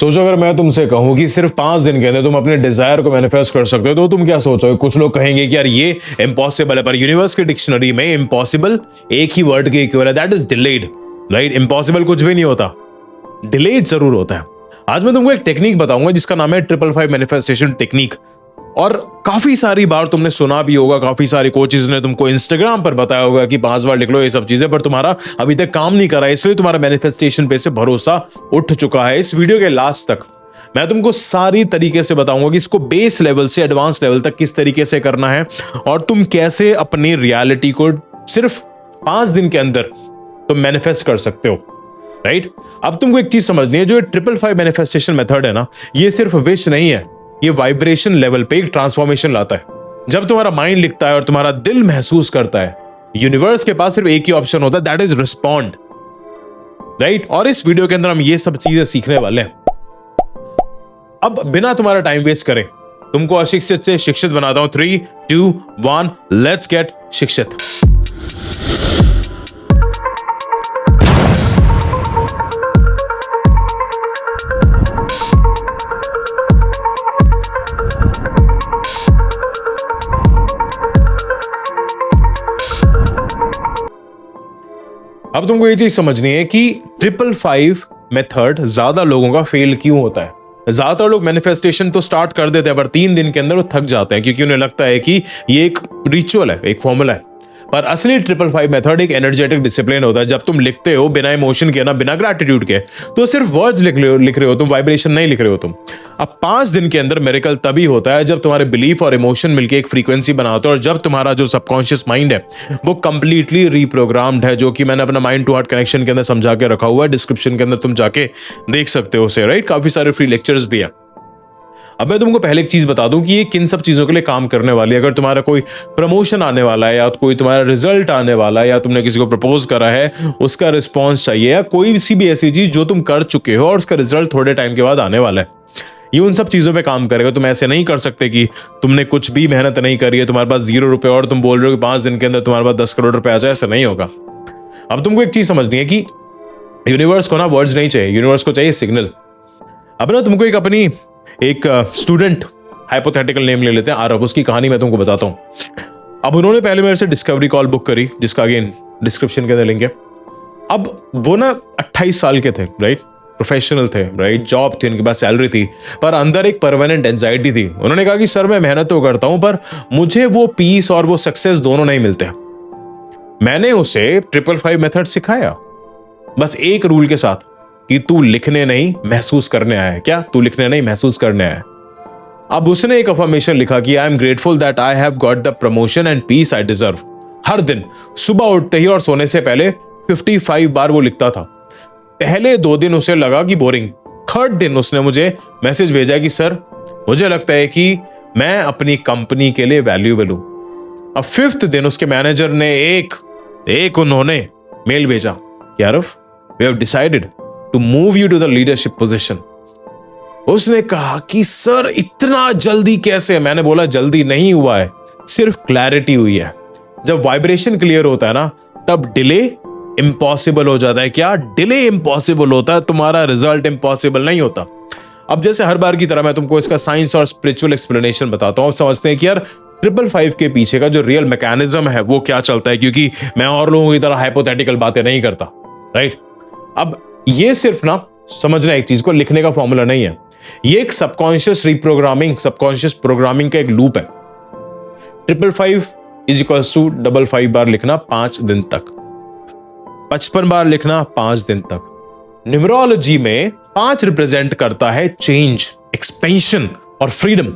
सोचो अगर मैं तुमसे कहूं कि सिर्फ 5 दिन के अंदर तुम अपने डिजायर को मैनिफेस्ट कर सकते हो तो तुम क्या सोचोगे? कुछ लोग कहेंगे कि यार ये इम्पॉसिबल है, पर यूनिवर्स की डिक्शनरी में इम्पॉसिबल एक ही वर्ड के इक्वल है, that is delayed. Right? Impossible कुछ भी नहीं होता, डिलेड जरूर होता है। आज मैं तुमको एक टेक्निक बताऊंगा जिसका नाम है 555 मैनिफेस्टेशन टेक्निक। और काफी सारी बार तुमने सुना भी होगा, काफी सारे कोचेस ने तुमको इंस्टाग्राम पर बताया होगा कि 5 बार लिख लो ये सब चीजें, पर तुम्हारा अभी तक काम नहीं करा है, इसलिए तुम्हारा मैनिफेस्टेशन पे से भरोसा उठ चुका है। इस वीडियो के लास्ट तक मैं तुमको सारी तरीके से बताऊंगा कि इसको बेस लेवल से एडवांस लेवल तक किस तरीके से करना है और तुम कैसे अपनी रियलिटी को सिर्फ 5 दिन के अंदर तुम मैनिफेस्ट कर सकते हो। राइट? अब तुमको एक चीज समझनी है, जो 555 मैनिफेस्टेशन मेथड है ना, ये सिर्फ विश नहीं है, ये वाइब्रेशन लेवल पे एक ट्रांसफॉर्मेशन लाता है। जब तुम्हारा माइंड लिखता है और तुम्हारा दिल महसूस करता है, यूनिवर्स के पास सिर्फ एक ही ऑप्शन होता है, दैट इज रिस्पॉन्ड। राइट? और इस वीडियो के अंदर हम ये सब चीजें सीखने वाले हैं। अब बिना तुम्हारा टाइम वेस्ट करे तुमको अशिक्षित से शिक्षित बनाता हूं। 3, 2, 1, लेट्स गेट शिक्षित। अब तुमको ये चीज समझनी है कि 555 मेथड ज्यादा लोगों का फेल क्यों होता है। ज्यादातर लोग मैनिफेस्टेशन तो स्टार्ट कर देते हैं, पर 3 दिन के अंदर वो थक जाते हैं क्योंकि उन्हें लगता है कि ये एक रिचुअल है, एक फॉर्मूला है। पर असली 555 मेथड एक एनर्जेटिक डिसिप्लिन होता है। जब तुम लिखते हो बिना इमोशन के, ना बिना ग्रेटिट्यूड के, तो सिर्फ वर्ड्स लिख रहे हो तुम, वाइब्रेशन नहीं लिख रहे हो तुम। अब 5 दिन के अंदर मिरेकल तभी होता है जब तुम्हारे बिलीफ और इमोशन मिलकर एक फ्रीक्वेंसी बनाते हो और जब तुम्हारा जो सबकॉन्शियस माइंड है वो कंप्लीटली रीप्रोग्राम्ड है, जो कि मैंने अपना माइंड टू हार्ट कनेक्शन के अंदर समझा के रखा हुआ है। डिस्क्रिप्शन के अंदर तुम जाके देख सकते हो उसे। राइट? काफी सारे फ्री लेक्चर्स भी है। अब मैं तुमको पहले एक चीज बता दूं कि ये किन सब चीजों के लिए काम करने वाली है। अगर तुम्हारा कोई प्रमोशन आने वाला है, या कोई तुम्हारा रिजल्ट आने वाला है, या तुमने किसी को प्रपोज करा है, उसका रिस्पॉन्स चाहिए, या कोई सी भी ऐसी चीज जो तुम कर चुके हो और उसका रिजल्ट थोड़े टाइम के बाद आने वाला है, ये उन सब चीजों पे काम करेगा। तुम ऐसे नहीं कर सकते कि तुमने कुछ भी मेहनत नहीं करी है, तुम्हारे पास 0 रुपए और तुम बोल रहे हो कि 5 दिन के अंदर तुम्हारे पास 10 करोड़ रुपए आ जाए, ऐसा नहीं होगा। अब तुमको एक चीज समझनी है कि यूनिवर्स को ना वर्ड्स नहीं चाहिए, यूनिवर्स को चाहिए सिग्नल। अब ना तुमको एक स्टूडेंट, हाइपोथेटिकल नेम ले लेते हैं, आरव, उसकी कहानी मैं तुमको बताता हूं। अब उन्होंने पहले मेरे से डिस्कवरी कॉल बुक करी, जिसका अगेन डिस्क्रिप्शन के अंदर लिंक है। अब वो ना 28 साल के थे, राइट? प्रोफेशनल थे, राइट? जॉब थी, उनके पास सैलरी थी, पर अंदर एक परमानेंट एंजाइटी थी। उन्होंने कहा कि सर मैं मेहनत तो करता हूं, पर मुझे वो पीस और वो सक्सेस दोनों नहीं मिलते। मैंने उसे 555 मेथड सिखाया, बस एक रूल के साथ कि तू लिखने नहीं महसूस करने आया है। क्या? तू लिखने नहीं महसूस करने आया है। अब उसने एक अफर्मेशन लिखा कि I am grateful that I have got the promotion and peace I deserve. हर दिन सुबह उठते ही और सोने से पहले 55 बार वो लिखता था। पहले 2 दिन उसे लगा कि बोरिंग। 3rd दिन उसने मुझे मैसेज भेजा कि सर मुझे लगता है कि मैं अपनी कंपनी के लिए वैल्यूएबल हूं। अब 5th दिन उसके मैनेजर ने उन्होंने मेल भेजा कि Arif, we have decided to move you to the leadership position. उसने कहा कि सर इतना जल्दी कैसे? मैंने बोला जल्दी नहीं हुआ है, सिर्फ क्लैरिटी हुई है। जब वाइब्रेशन क्लियर होता है ना, तब डिले इम्पॉसिबल हो जाता है। क्या? डिले इम्पॉसिबल होता है, तुम्हारा रिजल्ट इम्पॉसिबल नहीं होता। अब जैसे हर बार की तरह मैं तुमको इसका साइंस और स्पिरिचुअल एक्सप्लेनेशन बताता हूं। अब समझते हैं कि यार 555 के पीछे का जो रियल मैकेनिज्म है वो क्या चलता है, क्योंकि मैं और लोगों की तरह हाइपोथेटिकल बातें नहीं करता। राइट? अब ये सिर्फ ना समझना एक चीज को, लिखने का फॉर्मूला नहीं है, ये एक सबकॉन्शियस रीप्रोग्रामिंग, सबकॉन्शियस प्रोग्रामिंग का एक लूप है। 555 इज इक्वल्स टू 55 बार लिखना 5 दिन तक, 55 बार लिखना 5 दिन तक। न्यूमरोलॉजी में 5 रिप्रेजेंट करता है चेंज, एक्सपेंशन और फ्रीडम।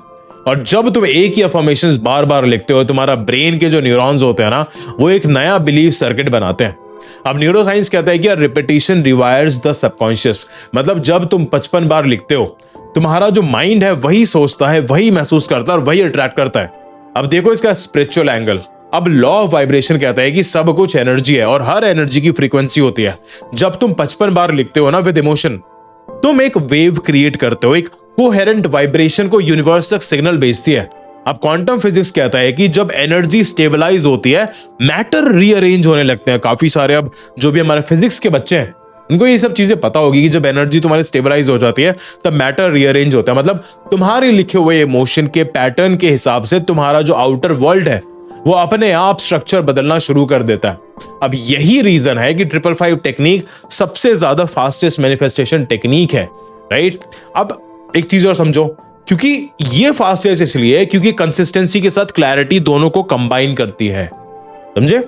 और जब तुम एक ही अफर्मेशंस बार बार लिखते हो, तुम्हारा ब्रेन के जो न्यूरॉन्स होते हैं ना, वो एक नया बिलीफ सर्किट बनाते हैं। अब न्यूरोसाइंस कहता है कि रिपीटिशन रिवायर्स द सबकॉन्शियस। मतलब जब तुम 55 बार लिखते हो, तुम्हारा जो माइंड है वही सोचता है, वही महसूस करता है और वही अट्रैक्ट करता है। अब देखो इसका स्पिरिचुअल एंगल। अब लॉ ऑफ वाइब्रेशन कहता है कि सब कुछ एनर्जी है और हर एनर्जी की फ्रीक्वेंसी होती है। जब तुम 55 बार लिखते हो ना विद इमोशन, तुम एक वेव क्रिएट करते हो, एक कोहेरेंट वाइब्रेशन को यूनिवर्स तक सिग्नल भेजती है। अब क्वांटम फिजिक्स कहता है कि जब एनर्जी स्टेबलाइज होती है, मैटर रीअरेंज होने लगते हैं। काफी सारे अब जो भी हमारे फिजिक्स के बच्चे हैं उनको ये सब चीजें पता होगी कि जब एनर्जी तुम्हारी स्टेबलाइज हो जाती है तब मैटर रीअरेंज होता है, मतलब तुम्हारे लिखे हुए इमोशन के पैटर्न के हिसाब से तुम्हारा जो आउटर वर्ल्ड है वो अपने आप स्ट्रक्चर बदलना शुरू कर देता है। अब यही रीजन है कि 555 टेक्निक सबसे ज्यादा फास्टेस्ट मैनिफेस्टेशन टेक्निक है, राइट। अब एक चीज और समझो, क्योंकि ये फास्टेस्ट इसलिए है क्योंकि कंसिस्टेंसी के साथ क्लैरिटी दोनों को कंबाइन करती है, समझे।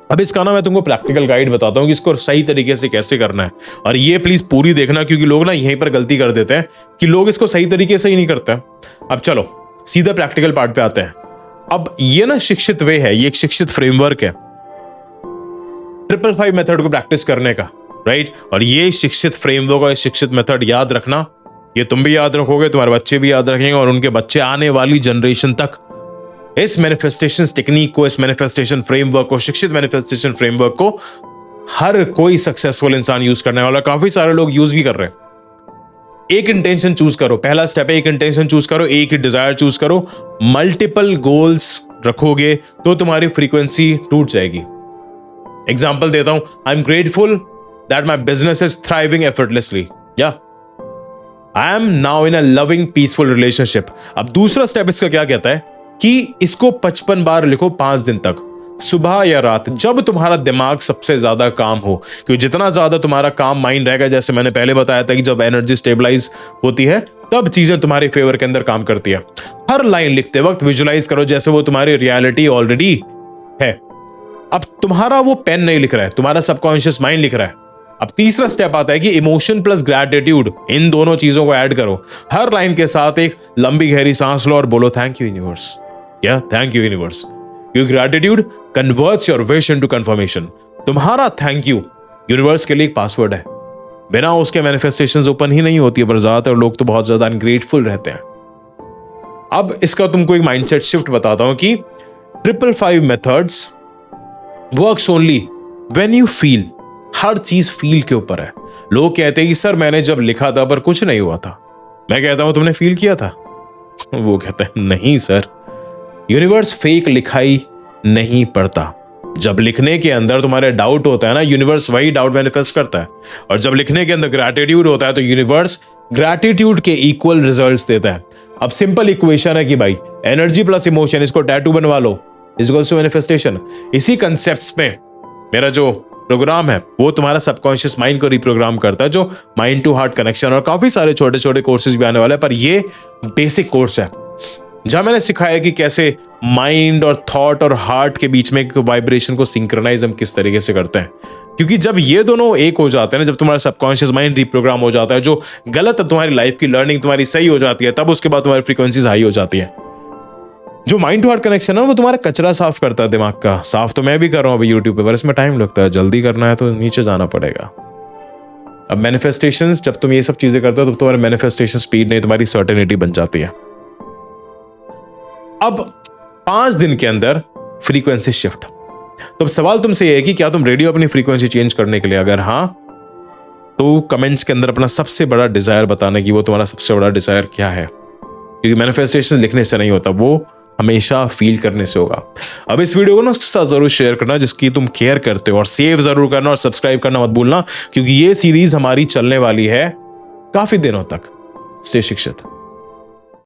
अब इसका ना मैं तुमको प्रैक्टिकल गाइड बताता हूं कि इसको सही तरीके से कैसे करना है, और ये प्लीज पूरी देखना क्योंकि लोग ना यहीं पर गलती कर देते हैं कि लोग इसको सही तरीके से ही नहीं करते। अब चलो सीधा प्रैक्टिकल पार्ट पे आते हैं। अब ये ना शिक्षित वे है, ये एक शिक्षित फ्रेमवर्क है 555 मेथड को प्रैक्टिस करने का, राइट। और ये शिक्षित फ्रेमवर्क और शिक्षित मेथड याद रखना, ये तुम भी याद रखोगे, तुम्हारे बच्चे भी याद रखेंगे और उनके बच्चे आने वाली जनरेशन तक इस मैनिफेस्टेशन टेक्निक को, इस मैनिफेस्टेशन फ्रेमवर्क को, शिक्षित मैनिफेस्टेशन फ्रेमवर्क को हर कोई सक्सेसफुल इंसान यूज करने वाला, काफी सारे लोग यूज भी कर रहे हैं। एक इंटेंशन चूज करो, पहला स्टेप है एक इंटेंशन चूज करो, एक ही डिजायर चूज करो। मल्टीपल गोल्स रखोगे तो तुम्हारी फ्रीक्वेंसी टूट जाएगी। एग्जाम्पल देता हूं, I am grateful that my business is thriving effortlessly, या I am now in a loving peaceful relationship. अब दूसरा स्टेप इसका क्या कहता है कि इसको 55 बार लिखो 5 दिन तक, सुबह या रात, जब तुम्हारा दिमाग सबसे ज्यादा काम हो, क्योंकि जितना ज्यादा तुम्हारा काम माइंड रहेगा, जैसे मैंने पहले बताया था कि जब एनर्जी स्टेबलाइज होती है तब चीजें तुम्हारे फेवर के अंदर काम करती है। हर लाइन लिखते वक्त विजुलाइज करो जैसे वो तुम्हारी रियलिटी ऑलरेडी है। अब तुम्हारा वो पेन नहीं लिख रहा है, तुम्हारा सबकॉन्शियस माइंड लिख रहा है। अब तीसरा स्टेप आता है कि इमोशन प्लस ग्रैटिट्यूड, इन दोनों चीजों को ऐड करो। हर लाइन के साथ एक लंबी गहरी सांस लो और बोलो थैंक यू यूनिवर्स, या थैंक यू यूनिवर्स। क्योंकि gratitude converts your wish into confirmation. तुम्हारा थैंक यू यूनिवर्स के लिए एक पासवर्ड है, बिना उसके मैनिफेस्टेशंस ओपन ही नहीं होती है, पर ज्यादातर लोग तो बहुत ज्यादा अनग्रेटफुल रहते हैं। अब इसका तुमको एक माइंडसेट शिफ्ट बताता हूं कि 555 methods works only when you feel. हर चीज फील के ऊपर है। लोग कहते हैं कि सर मैंने जब लिखा था पर कुछ नहीं हुआ था। मैं कहता हूं तुमने फील किया था? वो कहता है नहीं सर, यूनिवर्स फेक लिखाई नहीं पढ़ता। जब लिखने के अंदर तुम्हारे डाउट होता है ना, यूनिवर्स वही डाउट मैनिफेस्ट करता है। और जब लिखने के अंदर ग्रैटिट्यूड होता है तो यूनिवर्स ग्रैटिट्यूड के इक्वल रिजल्ट्स देता है। अब सिंपल इक्वेशन है कि भाई एनर्जी प्लस इमोशन, इसको टैटू बनवा लो, इज इक्वल्स टू मैनिफेस्टेशन। इसी कंसेप्ट्स में मेरा जो प्रोग्राम है वो तुम्हारा सबकॉन्शियस माइंड को रिप्रोग्राम करता है, जो माइंड टू हार्ट कनेक्शन, और काफी सारे छोटे छोटे कोर्सेज भी आने वाले हैं, पर ये बेसिक कोर्स है जहां मैंने सिखाया कि कैसे माइंड और थॉट और हार्ट के बीच में एक वाइब्रेशन को सिंक्रोनाइज हम किस तरीके से करते हैं। क्योंकि जब ये दोनों एक हो जाते हैं ना, जब तुम्हारा सबकॉन्शियस माइंड रिप्रोग्राम हो जाता है, जो गलत है तुम्हारी लाइफ की लर्निंग तुम्हारी सही हो जाती है, तब उसके बाद तुम्हारी फ्रीक्वेंसीज हाई हो जाती है। जो माइंड टू हार्ट कनेक्शन है वो तुम्हारा कचरा साफ करता है दिमाग का। साफ तो मैं भी कर रहा हूं अभी यूट्यूब पे, पर इसमें टाइम लगता है, जल्दी करना है तो नीचे जाना पड़ेगा। अब मैनिफेस्टेशंस, जब तुम ये सब चीजें करते हो तो तुम्हारी मैनिफेस्टेशन स्पीड नहीं, तुम्हारी सर्टेनिटी बन जाती है। अब 5 दिन के अंदर फ्रीक्वेंसी शिफ्ट। तो अब सवाल तुमसे ये है कि क्या तुम रेडी हो अपनी फ्रीक्वेंसी चेंज करने के लिए? अगर हाँ तो कमेंट्स के अंदर अपना सबसे बड़ा डिजायर बताने की, वो तुम्हारा सबसे बड़ा डिजायर क्या है। क्योंकि मैनिफेस्टेशन लिखने से नहीं होता, वो हमेशा फील करने से होगा। अब इस वीडियो को ना उसके साथ जरूर शेयर करना जिसकी तुम केयर करते हो, और सेव जरूर करना और सब्सक्राइब करना मत भूलना, क्योंकि ये सीरीज हमारी चलने वाली है काफी दिनों तक। स्टे शिक्षित।